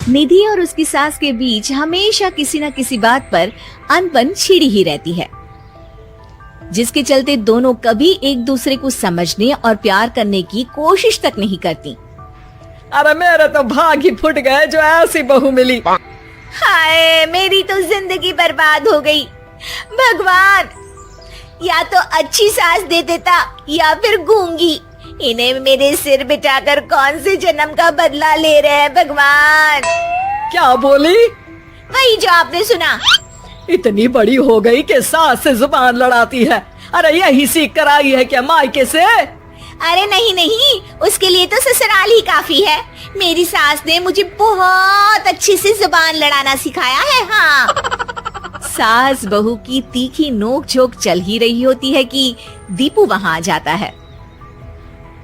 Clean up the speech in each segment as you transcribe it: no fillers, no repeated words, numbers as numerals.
निधि और उसकी सास के बीच हमेशा किसी न किसी बात पर अनबन छिड़ी ही रहती है, जिसके चलते दोनों कभी एक दूसरे को समझने और प्यार करने की कोशिश तक नहीं करती। अरे मेरे तो भाग ही फुट गए जो ऐसी बहू मिली। हाय, मेरी तो जिंदगी बर्बाद हो गई। भगवान, या तो अच्छी सास दे देता या फिर गूंगी। इन्हें मेरे सिर बिठाकर कौन से जन्म का बदला ले रहे हैं भगवान। क्या बोली? वही जो आपने सुना। इतनी बड़ी हो गई कि सास से जुबान लड़ाती है। अरे यही सीख कर आई है क्या मायके से? अरे नहीं नहीं, उसके लिए तो ससुराल ही काफी है। मेरी सास ने मुझे बहुत अच्छे से जुबान लड़ाना सिखाया है। हाँ। सास बहू की तीखी नोक झोंक चल ही रही होती है कि दीपू वहाँ आ जाता है।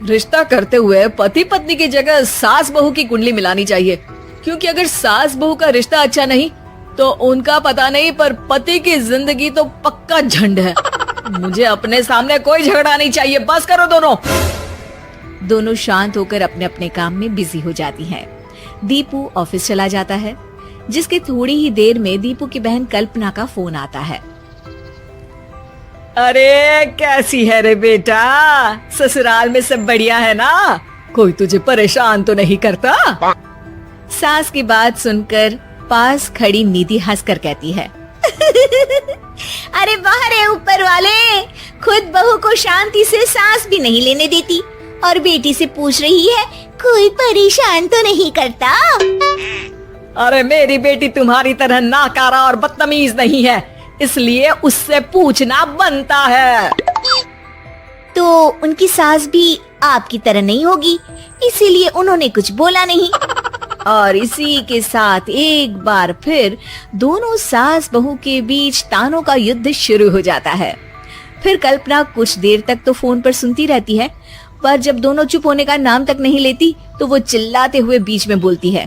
रिश्ता करते हुए पति पत्नी की जगह सास बहू की कुंडली मिलानी चाहिए, क्योंकि अगर सास बहू का रिश्ता अच्छा नहीं तो उनका पता नहीं, पर पति की जिंदगी तो पक्का झंड है। मुझे अपने सामने कोई झगड़ा नहीं चाहिए, बस करो दोनों। दोनों शांत होकर अपने अपने काम में बिजी हो जाती हैं। दीपू ऑफिस चला जाता है, जिसके थोड़ी ही देर में दीपू की बहन कल्पना का फोन आता है। अरे कैसी है रे बेटा? ससुराल में सब बढ़िया है ना? कोई तुझे परेशान तो नहीं करता? सास की बात सुनकर पास खड़ी निधि हंसकर कहती है, अरे बाहर है ऊपर वाले, खुद बहू को शांति से सांस भी नहीं लेने देती और बेटी से पूछ रही है कोई परेशान तो नहीं करता। अरे मेरी बेटी तुम्हारी तरह नाकारा और बदतमीज नहीं है, इसलिए उससे पूछना बनता है। तो उनकी सास भी आपकी तरह नहीं होगी, इसीलिए उन्होंने कुछ बोला नहीं। और इसी के साथ एक बार फिर दोनों सास बहू के बीच तानों का युद्ध शुरू हो जाता है। फिर कल्पना कुछ देर तक तो फोन पर सुनती रहती है, पर जब दोनों चुप होने का नाम तक नहीं लेती तो वो चिल्लाते हुए बीच में बोलती है,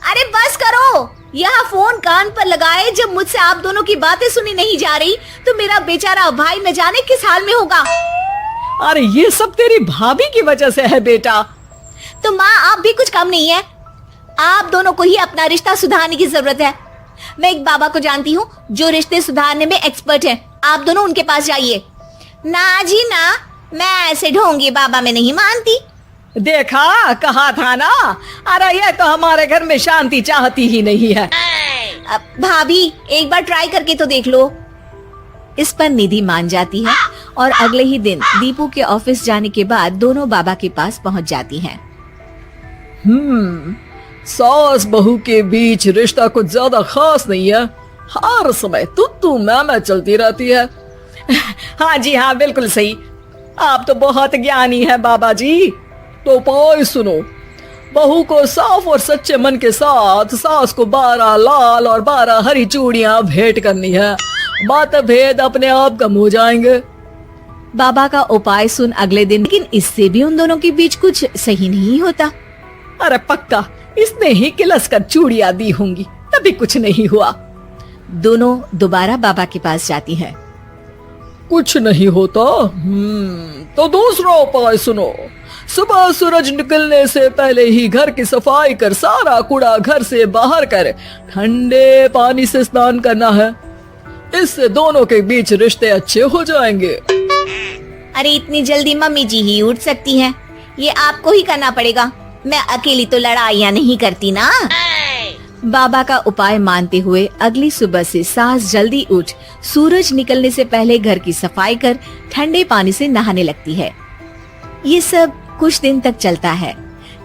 अरे बस करो, यहाँ फोन कान पर लगाए जब मुझसे आप दोनों की बातें सुनी नहीं जा रही तो मेरा बेचारा भाई न जाने किस हाल में होगा। अरे ये सब तेरी भाभी की वजह से है बेटा। तो माँ आप भी कुछ कम नहीं है, आप दोनों को ही अपना रिश्ता सुधारने की जरूरत है। मैं एक बाबा को जानती हूँ जो रिश्ते सुधारने में एक्सपर्ट है, आप दोनों उनके पास जाइए। ना जी ना, मैं ऐसे ढोंगी बाबा में नहीं मानती। देखा, कहा था ना। अरे ये तो हमारे घर में शांति चाहती ही नहीं है। भाभी एक बार ट्राई करके तो देख लो। इस पर निधि मान जाती है और अगले ही दिन दीपू के ऑफिस जाने के बाद दोनों बाबा के पास पहुंच जाती हैं। सास बहू के बीच रिश्ता कुछ ज्यादा खास नहीं है, हर समय तू मैं चलती रहती है। हाँ जी हाँ, बिल्कुल सही, आप तो बहुत ज्ञानी है बाबा जी। तो उपाय सुनो, बहू को साफ और सच्चे मन के साथ सास को 12 लाल और 12 हरी चूड़ियां भेंट करनी है, मतभेद अपने आप कम हो जाएंगे। बाबा का उपाय सुन अगले दिन, लेकिन इससे भी उन दोनों के बीच कुछ सही नहीं होता। अरे पक्का इसने ही किलस कर चूड़ियां दी होंगी, तभी कुछ नहीं हुआ। दोनों दोबारा बाबा के पास जाती हैं। कुछ नहीं होता। तो दूसरा उपाय सुनो, सुबह सूरज निकलने से पहले ही घर की सफाई कर सारा कूड़ा घर से बाहर कर ठंडे पानी से स्नान करना है, इससे दोनों के बीच रिश्ते अच्छे हो जाएंगे। अरे इतनी जल्दी मम्मी जी ही उठ सकती हैं, ये आपको ही करना पड़ेगा, मैं अकेली तो लड़ाइयाँ नहीं करती ना। बाबा का उपाय मानते हुए अगली सुबह से सास जल्दी उठ सूरज निकलने से पहले घर की सफाई कर ठंडे पानी से नहाने लगती है। ये सब कुछ दिन तक चलता है,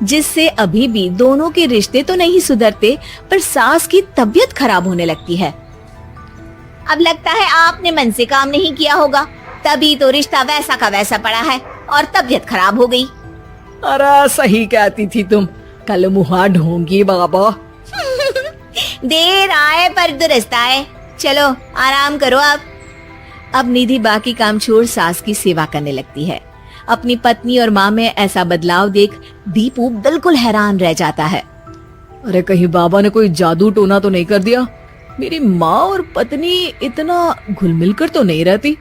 जिससे अभी भी दोनों के रिश्ते तो नहीं सुधरते, पर सास की तबीयत खराब होने लगती है। अब लगता है आपने मन से काम नहीं किया होगा, तभी तो रिश्ता वैसा का वैसा पड़ा है और तबीयत खराब हो गई। अरे सही कहती थी तुम, कल मुहा ढूंढूंगी बाबा। देर आए पर दुरुस्त आए, चलो आराम करो अब निधि बाकी काम छोड़ सास की सेवा करने लगती है। अपनी पत्नी और माँ में ऐसा बदलाव देख दीपू बिल्कुल हैरान रह जाता है। अरे कहीं बाबा ने कोई जादू टोना तो नहीं कर दिया? मेरी माँ और पत्नी इतना घुल मिल कर तो नहीं रहती।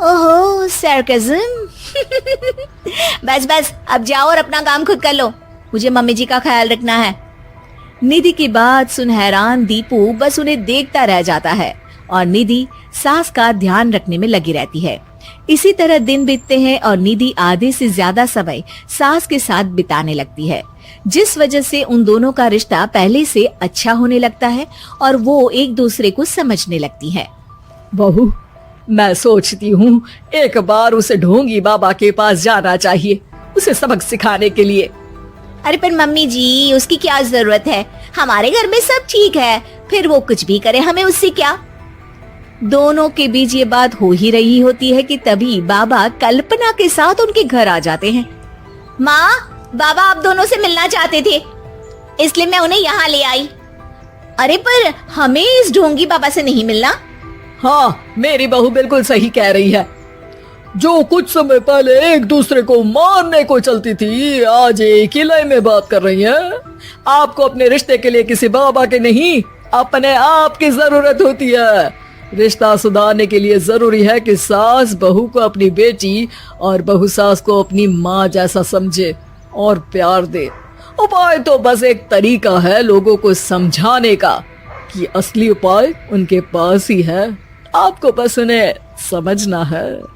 ओहो सरकज़म। बस बस अब जाओ और अपना काम खुद कर लो, मुझे मम्मी जी का ख्याल रखना है। निधि की बात सुन हैरान दीपू बस उन्हें देखता रह जाता है और निधि सास का ध्यान रखने में लगी रहती है। इसी तरह दिन बीतते हैं और निधि आधे से ज्यादा समय सास के साथ बिताने लगती है, जिस वजह से उन दोनों का रिश्ता पहले से अच्छा होने लगता है और वो एक दूसरे को समझने लगती है। बहू, मैं सोचती हूँ एक बार उसे ढोंगी बाबा के पास जाना चाहिए, उसे सबक सिखाने के लिए। अरे पर मम्मी जी, उसकी क्या जरूरत है? हमारे घर में सब ठीक है, फिर वो कुछ भी करे, हमें उससे क्या। दोनों के बीच ये बात हो ही रही होती है कि तभी बाबा कल्पना के साथ उनके घर आ जाते हैं। माँ, बाबा आप दोनों से मिलना चाहते थे, इसलिए मैं उन्हें यहाँ ले आई। अरे पर हमें इस ढोंगी बाबा से नहीं मिलना। हाँ, मेरी बहू बिल्कुल सही कह रही है। जो कुछ समय पहले एक दूसरे को मारने को चलती थी, आज एक ही लय में बात कर रही है। आपको अपने रिश्ते के लिए किसी बाबा के नहीं, अपने आप की जरूरत होती है। रिश्ता सुधारने के लिए जरूरी है कि सास बहू को अपनी बेटी और बहू सास को अपनी माँ जैसा समझे और प्यार दे। उपाय तो बस एक तरीका है लोगों को समझाने का कि असली उपाय उनके पास ही है, आपको बस उन्हें समझना है।